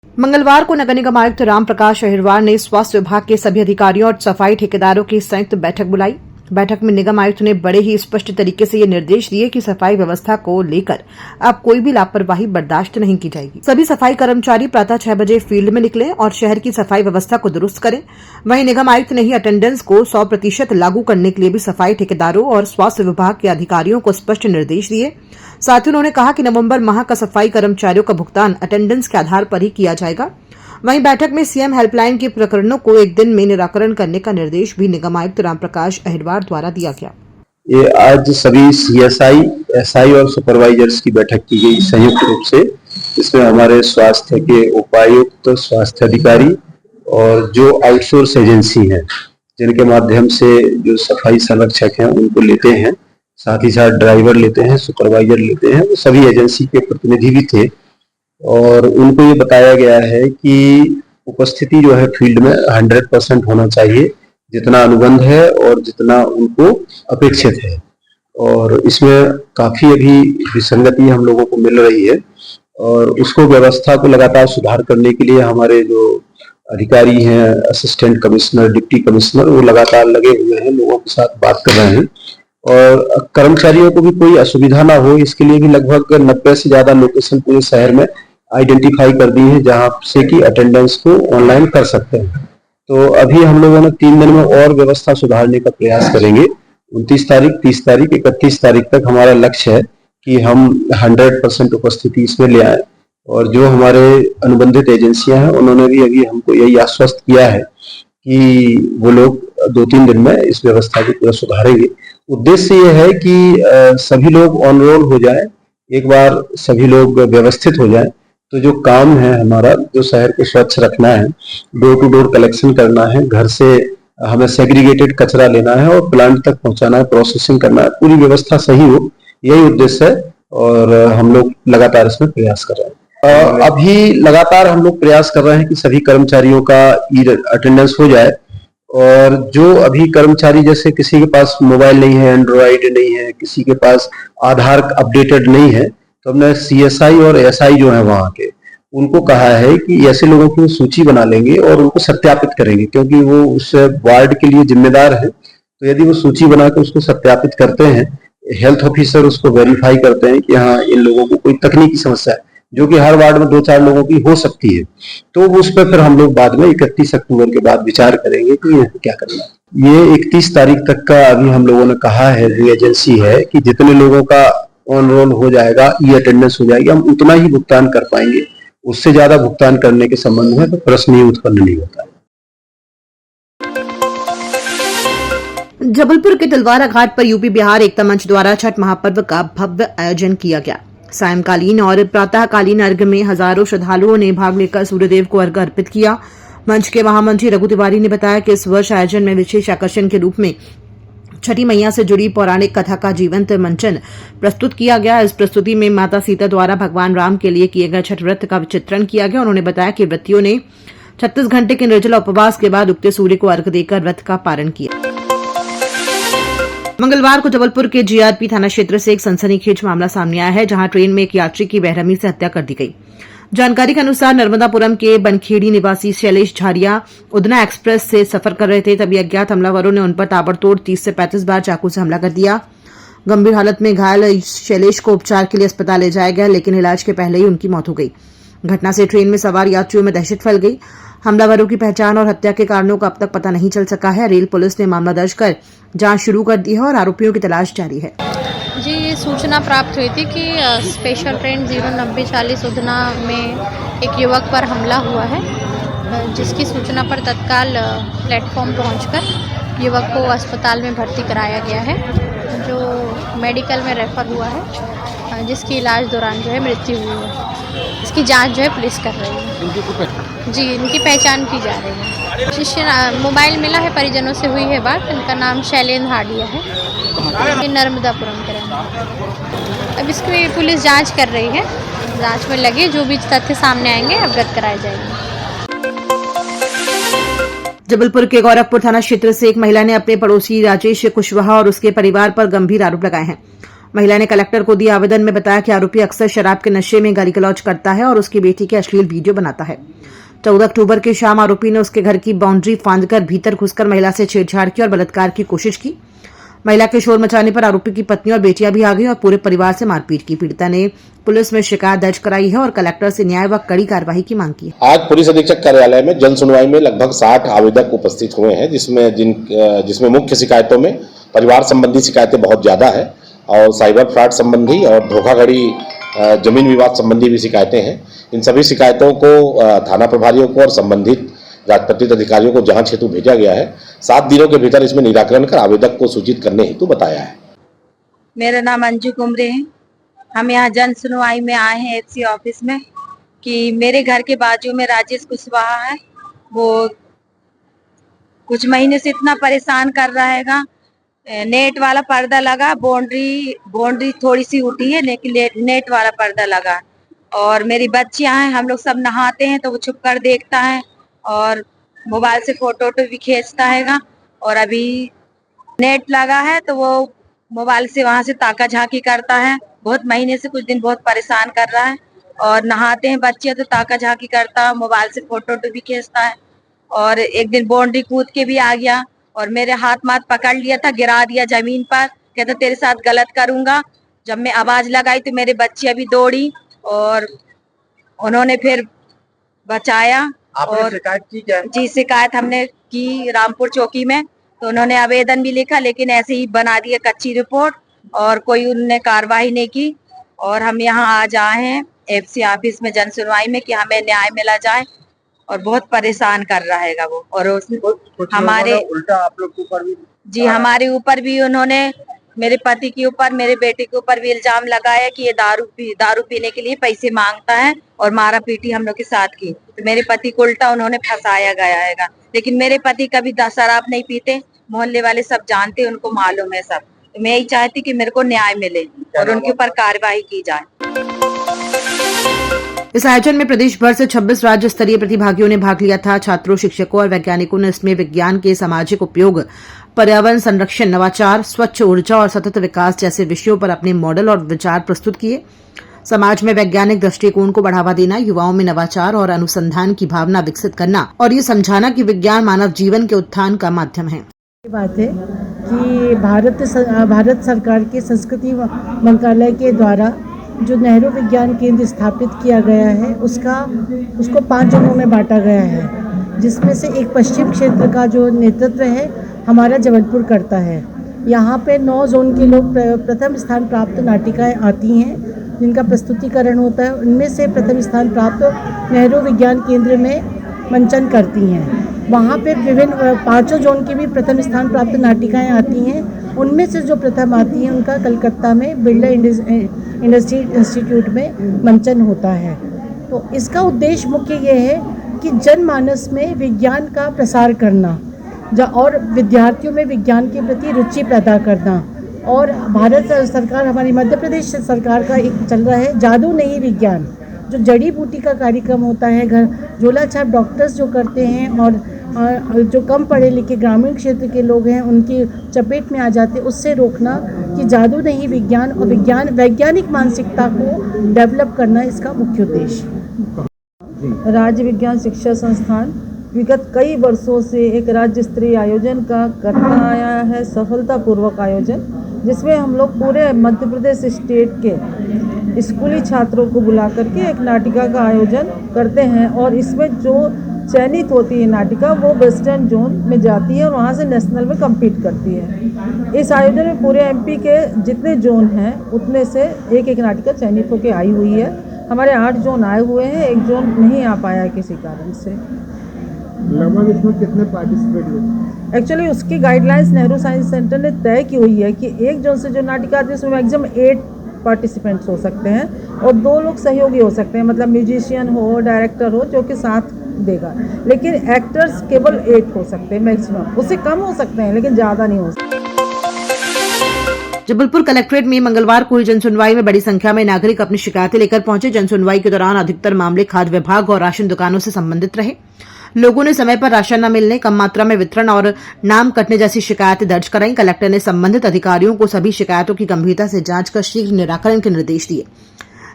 मंगलवार को नगर निगम आयुक्त राम प्रकाश अहिरवार ने स्वास्थ्य विभाग के सभी अधिकारियों और सफाई ठेकेदारों की संयुक्त बैठक बुलाई। बैठक में निगम आयुक्त ने बड़े ही स्पष्ट तरीके से ये निर्देश दिए कि सफाई व्यवस्था को लेकर अब कोई भी लापरवाही बर्दाश्त नहीं की जाएगी। सभी सफाई कर्मचारी प्रातः 6 बजे फील्ड में निकलें और शहर की सफाई व्यवस्था को दुरुस्त करें। वहीं निगम आयुक्त ने ही अटेंडेंस को 100% लागू करने के लिए भी सफाई ठेकेदारों और स्वास्थ्य विभाग के अधिकारियों को स्पष्ट निर्देश दिए। साथ ही उन्होंने कहा कि नवंबर माह का सफाई कर्मचारियों का भुगतान अटेंडेंस के आधार पर ही किया जाएगा। वहीं बैठक में सीएम हेल्पलाइन के प्रकरणों को एक दिन में निराकरण करने का निर्देश भी निगम आयुक्त राम प्रकाश अहिरवार द्वारा दिया गया। ये आज सभी सीएसआई, एसआई और सुपरवाइजर्स की बैठक की गई संयुक्त रूप से। इसमें हमारे स्वास्थ्य के उपायुक्त, स्वास्थ्य अधिकारी और जो आउटसोर्स एजेंसी हैं जिनके माध्यम से जो सफाई संरक्षक हैं उनको लेते हैं, साथ ही साथ ड्राइवर लेते हैं, सुपरवाइजर लेते हैं, वो सभी एजेंसी के प्रतिनिधि भी थे। और उनको ये बताया गया है कि उपस्थिति जो है फील्ड में 100% होना चाहिए, जितना अनुबंध है और जितना उनको अपेक्षित है। और इसमें काफी अभी विसंगति हम लोगों को मिल रही है और उसको व्यवस्था को लगातार सुधार करने के लिए हमारे जो अधिकारी हैं, असिस्टेंट कमिश्नर, डिप्टी कमिश्नर, वो लगातार लगे हुए हैं, लोगों के साथ बात कर रहे हैं और कर्मचारियों को भी कोई असुविधा ना हो इसके लिए भी लगभग 90 से ज्यादा लोकेशन पूरे शहर में आइडेंटिफाई कर दी है जहां से कि अटेंडेंस को ऑनलाइन कर सकते हैं। तो अभी हम लोगों ने 3 दिन में और व्यवस्था सुधारने का प्रयास करेंगे। 29 तारीख, 30 तारीख, 31 तारीख तक हमारा लक्ष्य है कि हम 100% उपस्थिति इसमें ले आए। और जो हमारे अनुबंधित एजेंसियां हैं उन्होंने भी अभी हमको यही आश्वस्त किया है कि वो लोग 2-3 दिन में इस व्यवस्था को पूरा सुधारेंगे। उद्देश्य ये है कि सभी लोग ऑन रोल हो जाए, एक बार सभी लोग व्यवस्थित हो जाए तो जो काम है हमारा, जो शहर को स्वच्छ रखना है, डोर टू डोर कलेक्शन करना है, घर से हमें सेग्रीगेटेड कचरा लेना है और प्लांट तक पहुंचाना है, प्रोसेसिंग करना है, पूरी व्यवस्था सही हो, यही उद्देश्य है। और हम लोग लगातार इसमें प्रयास कर रहे हैं। अभी लगातार हम लोग प्रयास कर रहे हैं कि सभी कर्मचारियों का अटेंडेंस हो जाए। और जो अभी कर्मचारी, जैसे किसी के पास मोबाइल नहीं है, एंड्रॉइड नहीं है, किसी के पास आधार अपडेटेड नहीं है, तो हमने सीएसआई और एसआई जो है वहां के, उनको कहा है कि ऐसे लोगों की सूची बना लेंगे और उनको सत्यापित करेंगे, क्योंकि वो उस वार्ड के लिए जिम्मेदार है। तो यदि वो सूची बनाकर उसको सत्यापित करते हैं, हेल्थ ऑफिसर उसको वेरीफाई करते हैं कि हाँ इन लोगों को कोई तकनीकी समस्या है, जो कि हर वार्ड में 2-4 लोगों की हो सकती है, तो उस पर फिर हम लोग बाद में 31 अक्टूबर के बाद विचार करेंगे कि ये क्या करना है। ये 31 तारीख तक का अभी हम लोगों ने कहा है, जो एजेंसी है, कि जितने लोगों का ऑन रोल हो जाएगा, ई अटेंडेंस हो जाएगी, हम उतना ही भुगतान कर पाएंगे। उससे ज्यादा भुगतान करने के संबंध में तो प्रश्न ही उत्पन्न नहीं होता है। जबलपुर के तिलवारा घाट पर यूपी बिहार एकता मंच द्वारा छठ महापर्व का भव्य आयोजन किया गया। सायंकालीन और प्रातःकालीन अर्घ्य में हजारों श्रद्धालुओं ने भाग लेकर सूर्यदेव को अर्घ्य अर्पित किया। मंच के महामंत्री रघु तिवारी ने बताया कि इस वर्ष आयोजन में विशेष आकर्षण के रूप में छठी मैया से जुड़ी पौराणिक कथा का जीवंत मंचन प्रस्तुत किया गया। इस प्रस्तुति में माता सीता द्वारा भगवान राम के लिए किए गए छठ व्रत का चित्रण किया गया। उन्होंने बताया कि व्रतियों ने 36 घंटे के निर्जला उपवास के बाद उगते सूर्य को अर्घ्य देकर व्रत का पारण किया। मंगलवार को जबलपुर के जीआरपी थाना क्षेत्र से एक सनसनीखेज मामला सामने आया है, जहां ट्रेन में एक यात्री की बेरहमी से हत्या कर दी गई। जानकारी के अनुसार नर्मदापुरम के बनखेड़ी निवासी शैलेश झारिया उधना एक्सप्रेस से सफर कर रहे थे, तभी अज्ञात हमलावरों ने उन पर ताबड़तोड़ 30 से 35 बार चाकू से हमला कर दिया। गंभीर हालत में घायल शैलेश को उपचार के लिए अस्पताल ले जाया गया, लेकिन इलाज के पहले ही उनकी मौत हो गई। घटना से ट्रेन में सवार यात्रियों में दहशत फैल गई। हमलावरों की पहचान और हत्या के कारणों का अब तक पता नहीं चल सका है। रेल पुलिस ने मामला दर्ज कर जांच शुरू कर दी है और आरोपियों की तलाश जारी है। जी, ये सूचना प्राप्त हुई थी कि स्पेशल ट्रेन 09040 उधना में एक युवक पर हमला हुआ है, जिसकी सूचना पर तत्काल प्लेटफॉर्म पहुंचकर युवक को अस्पताल में भर्ती कराया गया है, जो मेडिकल में रेफर हुआ है, जिसकी इलाज दौरान जो है मृत्यु हुई है। इसकी जांच जो है पुलिस कर रही है। जी, इनकी पहचान की जा रही है। शिष्य मोबाइल मिला है, परिजनों से हुई है बात। इनका नाम शैलेंद्र हाडिया है, ये नर्मदापुरम के रहने। अब इसकी पुलिस जांच कर रही है, जांच में लगे जो भी तथ्य सामने आएंगे अवगत कराए जाएंगे। जबलपुर के गौरखपुर थाना क्षेत्र से एक महिला ने अपने पड़ोसी राजेश कुशवाहा और उसके परिवार पर गंभीर आरोप लगाए हैं। महिला ने कलेक्टर को दिए आवेदन में बताया कि आरोपी अक्सर शराब के नशे में गाली गलौज करता है और उसकी बेटी के अश्लील वीडियो बनाता है। 14 अक्टूबर की शाम आरोपी ने उसके घर की बाउंड्री फांदकर भीतर घुसकर महिला से छेड़छाड़ की और बलात्कार की कोशिश की। महिला के शोर मचाने पर आरोपी की पत्नी और बेटियां भी आ गई और पूरे परिवार से मारपीट की। पीड़िता ने पुलिस में शिकायत दर्ज कराई है और कलेक्टर से न्याय व कड़ी कार्रवाई की मांग की है। आज पुलिस अधीक्षक कार्यालय में जन सुनवाई में लगभग 60 आवेदक उपस्थित हुए हैं, जिसमें मुख्य शिकायतों में परिवार संबंधी शिकायतें बहुत ज्यादा है और साइबर फ्रॉड संबंधी और धोखाधड़ी जमीन विवाद संबंधी भी शिकायतें हैं। इन सभी शिकायतों को थाना प्रभारियों को और संबंधित राजपत्रित अधिकारियों को जांच हेतु भेजा गया है। 7 दिनों के भीतर इसमें निराकरण कर आवेदक को सूचित करने हेतु बताया है। मेरा नाम अंजू कुमरे है। हम यहाँ जन सुनवाई में आए हैं एफसी ऑफिस में कि मेरे घर के बाजू में राजेश कुशवाहा है, वो कुछ महीने से इतना परेशान कर रहा है। नेट वाला पर्दा लगा, बाउंड्री थोड़ी सी उठी है लेकिन नेट वाला पर्दा लगा और मेरी बच्चियां हैं, हम लोग सब नहाते हैं तो वो छुप कर देखता है और मोबाइल से फोटो भी खींचता है और अभी नेट लगा है तो वो मोबाइल से वहां से ताका झांकी करता है। बहुत महीने से कुछ दिन बहुत परेशान कर रहा है और नहाते हैं बच्चे तो ताका झांकी करता है, मोबाइल से फोटो भी खींचता है और एक दिन बाउंड्री कूद के भी आ गया और मेरे हाथ पकड़ लिया था, गिरा दिया जमीन पर, कहता तेरे साथ गलत करूंगा। जब मैं आवाज लगाई तो मेरे बच्चे अभी दौड़ी और उन्होंने फिर बचाया। आपने शिकायत की क्या? जी शिकायत हमने की रामपुर चौकी में, तो उन्होंने आवेदन भी लिखा लेकिन ऐसे ही बना दिया कच्ची रिपोर्ट और कोई उन्होंने कार्रवाई नहीं की और हम यहाँ आज आए हैं एफसी ऑफिस में जन सुनवाई में कि हमें न्याय मिला जाए और बहुत परेशान कर रहा है वो। और हमारे उल्टा आप लोग के ऊपर भी जी हमारे ऊपर भी उन्होंने, मेरे पति के ऊपर, मेरे बेटे के ऊपर भी इल्जाम लगाया कि ये दारू पीने के लिए पैसे मांगता है और मारा पीटी हम लोग के साथ की। तो मेरे पति को उल्टा उन्होंने फंसाया गया है, लेकिन मेरे पति कभी शराब नहीं पीते, मोहल्ले वाले सब जानते, उनको मालूम है सब। तो मैं यही चाहती कि मेरे को न्याय मिले और उनके ऊपर कार्रवाई की जाए। इस आयोजन में प्रदेश भर से 26 राज्य स्तरीय प्रतिभागियों ने भाग लिया था। छात्रों, शिक्षकों और वैज्ञानिकों ने इसमें विज्ञान के सामाजिक उपयोग, पर्यावरण संरक्षण, नवाचार, स्वच्छ ऊर्जा और सतत विकास जैसे विषयों पर अपने मॉडल और विचार प्रस्तुत किए। समाज में वैज्ञानिक दृष्टिकोण को बढ़ावा देना, युवाओं में नवाचार और अनुसंधान की भावना विकसित करना और ये समझाना कि विज्ञान मानव जीवन के उत्थान का माध्यम है। बात है कि भारत सरकार के संस्कृति मंत्रालय के द्वारा जो नेहरू विज्ञान केंद्र स्थापित किया गया है उसको 5 जोनों में बांटा गया है, जिसमें से एक पश्चिम क्षेत्र का जो नेतृत्व है हमारा जबलपुर करता है। यहाँ पे 9 जोन के लोग प्रथम स्थान प्राप्त नाटिकाएं आती हैं जिनका प्रस्तुतिकरण होता है। उनमें से प्रथम स्थान प्राप्त नेहरू विज्ञान केंद्र में मंचन करती हैं। वहाँ पे विभिन्न 5 जोन की भी प्रथम स्थान प्राप्त नाटिकाएं आती हैं। उनमें से जो प्रथम आती हैं उनका कलकत्ता में बिरला इंडस्ट्री इंस्टीट्यूट में मंचन होता है। तो इसका उद्देश्य मुख्य ये है कि जनमानस में विज्ञान का प्रसार करना और विद्यार्थियों में विज्ञान के प्रति रुचि पैदा करना। और भारत सरकार, हमारी मध्य प्रदेश सरकार का एक चल रहा है जादू नहीं विज्ञान, जो जड़ी बूटी का कार्यक्रम होता है, घर झोला छाप डॉक्टर्स जो करते हैं और जो कम पढ़े लिखे ग्रामीण क्षेत्र के लोग हैं उनकी चपेट में आ जाते, उससे रोकना कि जादू नहीं विज्ञान और वैज्ञानिक मानसिकता को डेवलप करना इसका मुख्य उद्देश्य। राज्य विज्ञान शिक्षा संस्थान विगत कई वर्षों से एक राज्य स्तरीय आयोजन का करता आया है, सफलतापूर्वक आयोजन, जिसमें हम लोग पूरे मध्य प्रदेश स्टेट के स्कूली छात्रों को बुला करके एक नाटिका का आयोजन करते हैं और इसमें जो चयनित होती है नाटिका वो वेस्टर्न जोन में जाती है और वहाँ से नेशनल में compete करती है। इस आयोजन में पूरे एमपी के जितने जोन हैं उतने से एक नाटिका चयनित होकर आई हुई है। हमारे 8 जोन आए हुए हैं, एक जोन नहीं आ पाया किसी कारण से। लगभग इसमें कितने पार्टिसिपेट हुए? एक्चुअली उसकी गाइडलाइंस नेहरू साइंस सेंटर ने तय की हुई है कि एक जोन से जो नाटिका आती है उसमें मैक्सिमम 8 पार्टिसिपेंट्स हो सकते हैं और 2 लोग सहयोगी हो सकते हैं, मतलब म्यूजिशियन हो, डायरेक्टर हो जो कि साथ देगा, लेकिन एक्टर्स केवल 8 हो सकते हैं मैक्सिमम, उससे कम हो सकते हैं लेकिन ज़्यादा नहीं हो सकते। जबलपुर कलेक्ट्रेट में मंगलवार को हुई जनसुनवाई में बड़ी संख्या में नागरिक अपनी शिकायतें लेकर पहुंचे। जनसुनवाई के दौरान अधिकतर मामले खाद्य विभाग और राशन दुकानों से संबंधित रहे। लोगों ने समय पर राशन न मिलने, कम मात्रा में वितरण और नाम कटने जैसी शिकायतें दर्ज कराई। कलेक्टर ने संबंधित अधिकारियों को सभी शिकायतों की गंभीरता से जांच कर शीघ्र निराकरण के निर्देश दिए।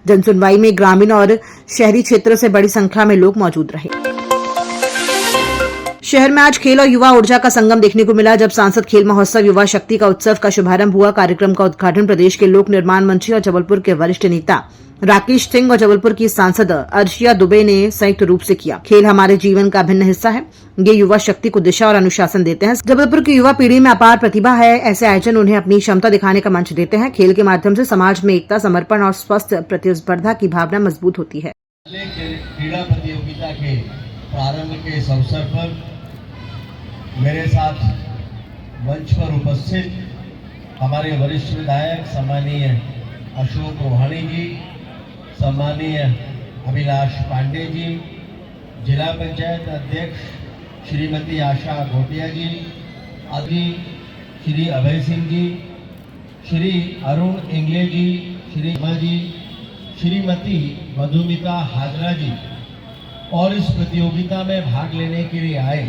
जनसुनवाई में ग्रामीण और शहरी क्षेत्र से बड़ी संख्या में लोग मौजूद रहे। शहर में आज खेल और युवा ऊर्जा का संगम देखने को मिला, जब सांसद खेल महोत्सव युवा शक्ति का उत्सव का शुभारंभ हुआ। कार्यक्रम का उद्घाटन प्रदेश के लोक निर्माण मंत्री और जबलपुर के वरिष्ठ नेता राकेश सिंह और जबलपुर की सांसद अर्शिया दुबे ने संयुक्त रूप से किया। खेल हमारे जीवन का अभिन्न हिस्सा है, ये युवा शक्ति को दिशा और अनुशासन देते हैं। जबलपुर की युवा पीढ़ी में अपार प्रतिभा है, ऐसे आयोजन उन्हें अपनी क्षमता दिखाने का मंच देते हैं। खेल के माध्यम से समाज में एकता, समर्पण और स्वस्थ प्रतिस्पर्धा की भावना मजबूत होती है। क्रीड़ा प्रतियोगिता के प्रारंभ के इस अवसर पर मेरे साथ मंच पर उपस्थित हमारे वरिष्ठ विधायक सम्मानीय अशोक रोहाणी जी, सम्मानीय अभिलाष पांडे जी, जिला पंचायत अध्यक्ष श्रीमती आशा घोटिया जी, आदि श्री अभय सिंह जी, श्री अरुण इंगले जी, श्री उमा जी, श्रीमती मधुमिता हाजरा जी और इस प्रतियोगिता में भाग लेने के लिए आए।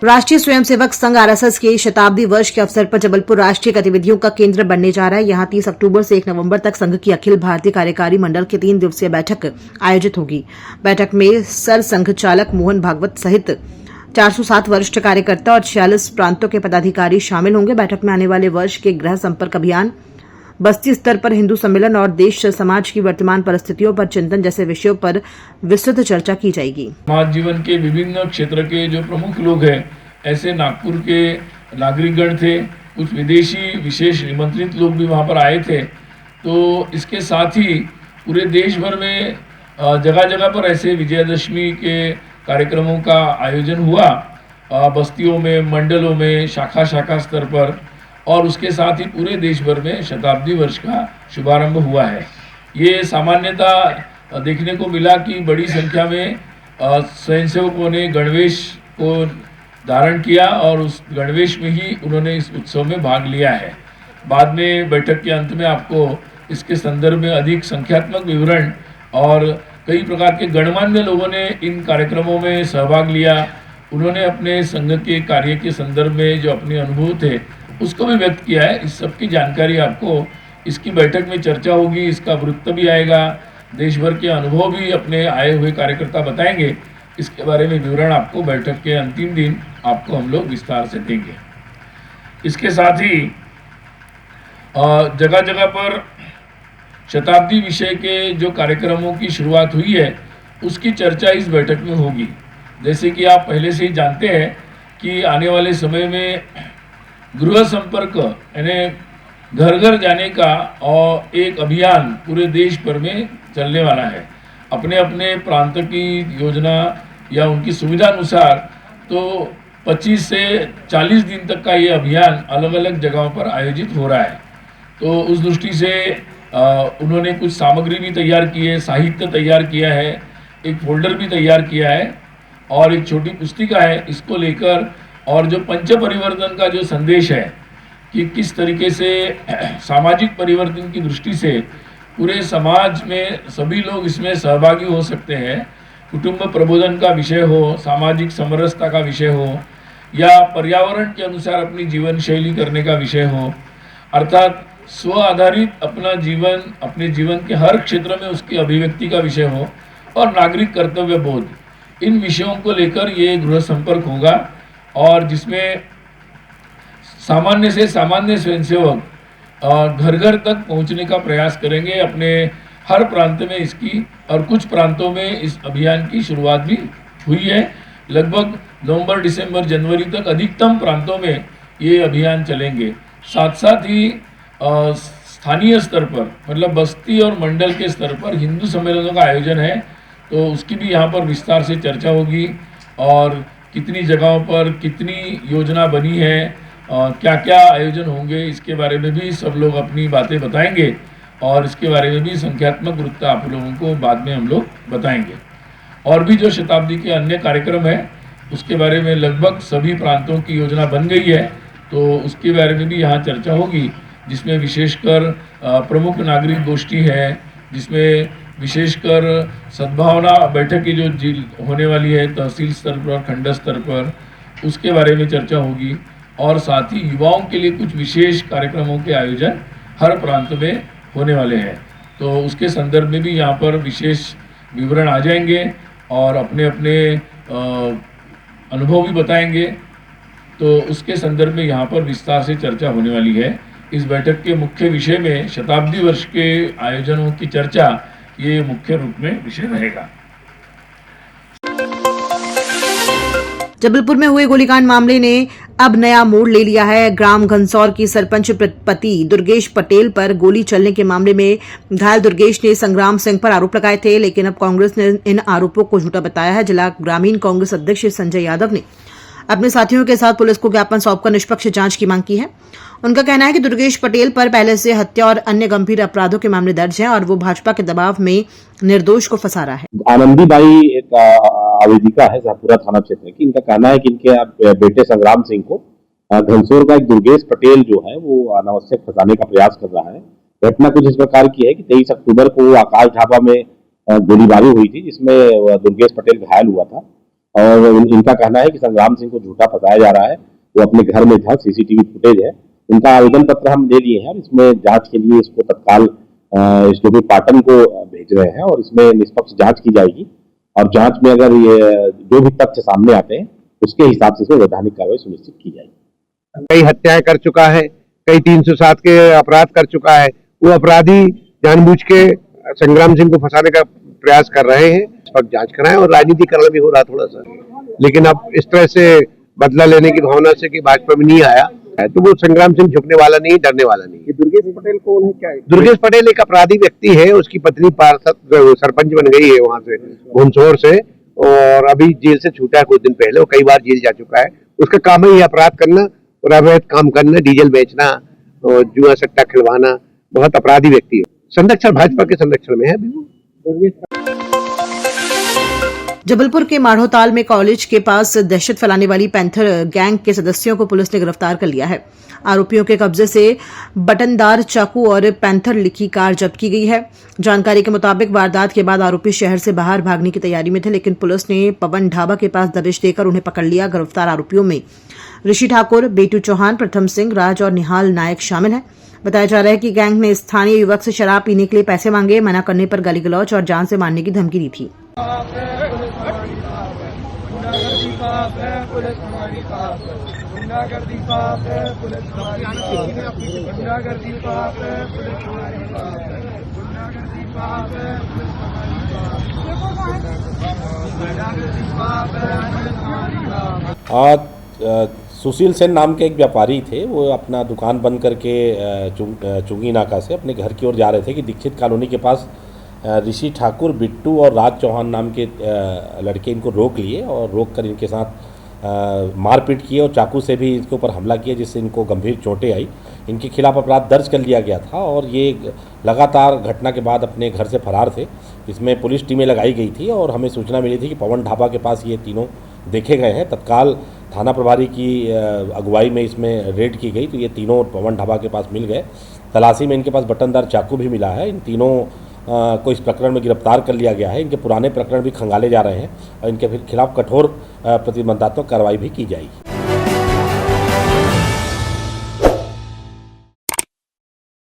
राष्ट्रीय स्वयंसेवक संघ आरएसएस के शताब्दी वर्ष के अवसर पर जबलपुर राष्ट्रीय गतिविधियों का केंद्र बनने जा रहा है। यहां 30 अक्टूबर से 1 नवंबर तक संघ की अखिल भारतीय कार्यकारी मंडल की 3 दिवसीय बैठक आयोजित होगी। बैठक में सर संघ चालक मोहन भागवत सहित 407 वरिष्ठ कार्यकर्ता और 46 प्रांतों के पदाधिकारी शामिल होंगे। बैठक में आने वाले वर्ष के गृह संपर्क अभियान, बस्ती स्तर पर हिंदू सम्मेलन और देश समाज की वर्तमान परिस्थितियों पर चिंतन जैसे विषयों पर विस्तृत चर्चा की जाएगी। समाज जीवन के विभिन्न क्षेत्र के जो प्रमुख लोग हैं, ऐसे नागपुर के नागरिकगण थे, कुछ विदेशी विशेष निमंत्रित लोग भी वहाँ पर आए थे। तो इसके साथ ही पूरे देश भर में जगह जगह पर ऐसे विजयदशमी के कार्यक्रमों का आयोजन हुआ, बस्तियों में, मंडलों में, शाखा शाखा स्तर पर, और उसके साथ ही पूरे देश भर में शताब्दी वर्ष का शुभारंभ हुआ है। ये सामान्यतः देखने को मिला कि बड़ी संख्या में स्वयंसेवकों ने गणवेश को धारण किया और उस गणवेश में ही उन्होंने इस उत्सव में भाग लिया है। बाद में बैठक के अंत में आपको इसके संदर्भ में अधिक संख्यात्मक विवरण और कई प्रकार के गणमान्य लोगों ने इन कार्यक्रमों में सहभाग लिया। उन्होंने अपने संघ के कार्य के संदर्भ में जो अपने अनुभव थे उसको भी व्यक्त किया है। इस सब की जानकारी आपको इसकी बैठक में चर्चा होगी, इसका वृत्त भी आएगा, देश भर के अनुभव भी अपने आए हुए कार्यकर्ता बताएंगे। इसके बारे में विवरण आपको बैठक के अंतिम दिन आपको हम लोग विस्तार से देंगे। इसके साथ ही जगह जगह पर शताब्दी विषय के जो कार्यक्रमों की शुरुआत हुई है उसकी चर्चा इस बैठक में होगी। जैसे कि आप पहले से ही जानते हैं कि आने वाले समय में गृह संपर्क यानी घर घर जाने का और एक अभियान पूरे देश भर में चलने वाला है। अपने अपने प्रांत की योजना या उनकी सुविधा अनुसार तो 25 से 40 दिन तक का ये अभियान अलग अलग जगहों पर आयोजित हो रहा है। तो उस दृष्टि से उन्होंने कुछ सामग्री भी तैयार की है, साहित्य तैयार किया है, एक फोल्डर भी तैयार किया है और एक छोटी पुस्तिका है। इसको लेकर और जो पंच परिवर्तन का जो संदेश है कि किस तरीके से सामाजिक परिवर्तन की दृष्टि से पूरे समाज में सभी लोग इसमें सहभागी हो सकते हैं, कुटुंब प्रबोधन का विषय हो, सामाजिक समरसता का विषय हो या पर्यावरण के अनुसार अपनी जीवन शैली करने का विषय हो, अर्थात स्व आधारित अपना जीवन, अपने जीवन के हर क्षेत्र में उसकी अभिव्यक्ति का विषय हो, और नागरिक कर्तव्य बोध, इन विषयों को लेकर ये गृह संपर्क होगा और जिसमें सामान्य से सामान्य स्वयंसेवक घर घर तक पहुंचने का प्रयास करेंगे। अपने हर प्रांत में इसकी और कुछ प्रांतों में इस अभियान की शुरुआत भी हुई है। लगभग नवंबर, दिसंबर, जनवरी तक अधिकतम प्रांतों में ये अभियान चलेंगे। साथ साथ ही स्थानीय स्तर पर मतलब बस्ती और मंडल के स्तर पर हिंदू सम्मेलनों का आयोजन है, तो उसकी भी यहाँ पर विस्तार से चर्चा होगी और कितनी जगहों पर कितनी योजना बनी है, क्या क्या आयोजन होंगे, इसके बारे में भी सब लोग अपनी बातें बताएंगे और इसके बारे में भी संख्यात्मक वृत्त आप लोगों को बाद में हम लोग बताएंगे। और भी जो शताब्दी के अन्य कार्यक्रम है उसके बारे में लगभग सभी प्रांतों की योजना बन गई है, तो उसके बारे में भी यहाँ चर्चा होगी, जिसमें विशेषकर प्रमुख नागरिक गोष्ठी है, जिसमें विशेषकर सद्भावना बैठक की जो होने वाली है तहसील स्तर पर और खंड स्तर पर, उसके बारे में चर्चा होगी। और साथ ही युवाओं के लिए कुछ विशेष कार्यक्रमों के आयोजन हर प्रांत में होने वाले हैं, तो उसके संदर्भ में भी यहाँ पर विशेष विवरण आ जाएंगे और अपने अपने अनुभव भी बताएंगे। तो उसके संदर्भ में यहाँ पर विस्तार से चर्चा होने वाली है। इस बैठक के मुख्य विषय में शताब्दी वर्ष के आयोजनों की चर्चा ये मुख्य रूप में विषय रहेगा। जबलपुर में हुए गोलीकांड मामले ने अब नया मोड़ ले लिया है। ग्राम घनसौर की सरपंच पति दुर्गेश पटेल पर गोली चलने के मामले में घायल दुर्गेश ने संग्राम सिंह पर आरोप लगाए थे, लेकिन अब कांग्रेस ने इन आरोपों को झूठा बताया है। जिला ग्रामीण कांग्रेस अध्यक्ष संजय यादव ने अपने साथियों के साथ पुलिस को ज्ञापन सौंपकर निष्पक्ष जांच की मांग की है। उनका कहना है कि दुर्गेश पटेल पर पहले से हत्या और अन्य गंभीर अपराधों के मामले दर्ज हैं और वो भाजपा के दबाव में निर्दोष को फंसा रहा है। आनंदीबाई एक आवेदिका है शाहपुरा थाना क्षेत्र की। इनका कहना है कि इनके बेटे संग्राम सिंह को घनसौर का एक दुर्गेश पटेल जो है वो अनावश्यक फंसाने का प्रयास कर रहा है। घटना कुछ इस प्रकार की है कि 23 अक्टूबर को आकाश ढाबा में गोलीबारी हुई थी, जिसमें दुर्गेश पटेल घायल हुआ था और इनका कहना है कि संग्राम सिंह को झूठा फंसाया जा रहा है। वो अपने घर में था, सीसीटीवी फुटेज है। इनका आवेदन पत्र हम ले लिए हैं, इसमें जांच के लिए इसको तत्काल एसडीओपी पाटन को भेज रहे हैं और इसमें निष्पक्ष जांच की जाएगी और जांच में अगर ये जो भी तथ्य सामने आते हैं उसके हिसाब से वैधानिक कार्रवाई सुनिश्चित की जाएगी। कई हत्याएं कर चुका है, कई 307 के अपराध कर चुका है। वो अपराधी जानबूझ के संग्राम सिंह को फंसाने का प्रयास कर रहे हैं। इस पर जांच कराएं और राजनीतिकरण भी हो रहा थोड़ा सा, लेकिन अब इस तरह से बदला लेने की भावना से कि भाजपा में नहीं आया है तो वो संग्राम सिंह झुकने वाला नहीं, डरने वाला नहीं। दुर्गेश पटेल कौन है, क्या है? दुर्गेश पटेल एक अपराधी व्यक्ति है। उसकी पत्नी पार्षद सरपंच बन गई है वहां से घुनसौर से, और अभी जेल से छूटा है कुछ दिन पहले। वो कई बार जेल जा चुका है। उसका काम ही अपराध करना और अवैध काम करना, डीजल बेचना और जुआ सट्टा खिलवाना। बहुत अपराधी व्यक्ति है। संरक्षण भाजपा के संरक्षण में है। जबलपुर के माढ़ोताल में कॉलेज के पास दहशत फैलाने वाली पैंथर गैंग के सदस्यों को पुलिस ने गिरफ्तार कर लिया है। आरोपियों के कब्जे से बटनदार चाकू और पैंथर लिखी कार जब्त की गई है। जानकारी के मुताबिक वारदात के बाद आरोपी शहर से बाहर भागने की तैयारी में थे, लेकिन पुलिस ने पवन ढाबा के पास दबिश देकर उन्हें पकड़ लिया। गिरफ्तार आरोपियों में ऋषि ठाकुर, बेटू चौहान, प्रथम सिंह, राज और निहाल नायक शामिल हैं। बताया जा रहा है कि गैंग ने स्थानीय युवक से शराब पीने के लिए पैसे मांगे, मना करने पर गाली गलौज और जान से मारने की धमकी दी थी। सुशील सेन नाम के एक व्यापारी थे। वो अपना दुकान बंद करके चुंगी नाका से अपने घर की ओर जा रहे थे कि दीक्षित कॉलोनी के पास ऋषि ठाकुर, बिट्टू और राज चौहान नाम के लड़के इनको रोक लिए और रोक कर इनके साथ मारपीट किए और चाकू से भी इनके ऊपर हमला किया, जिससे इनको गंभीर चोटें आई। इनके खिलाफ अपराध दर्ज कर लिया गया था और ये लगातार घटना के बाद अपने घर से फरार थे। इसमें पुलिस टीमें लगाई गई थी और हमें सूचना मिली थी कि पवन ढाबा के पास ये तीनों देखे गए हैं। तत्काल थाना प्रभारी की अगुवाई में इसमें रेड की गई तो ये तीनों पवन ढाबा के पास मिल गए। तलाशी में इनके पास बटनदार चाकू भी मिला है। इन तीनों को इस प्रकरण में गिरफ्तार कर लिया गया है। इनके पुराने प्रकरण भी खंगाले जा रहे हैं और इनके खिलाफ कठोर प्रतिबंधात्मक कार्रवाई भी की जाएगी।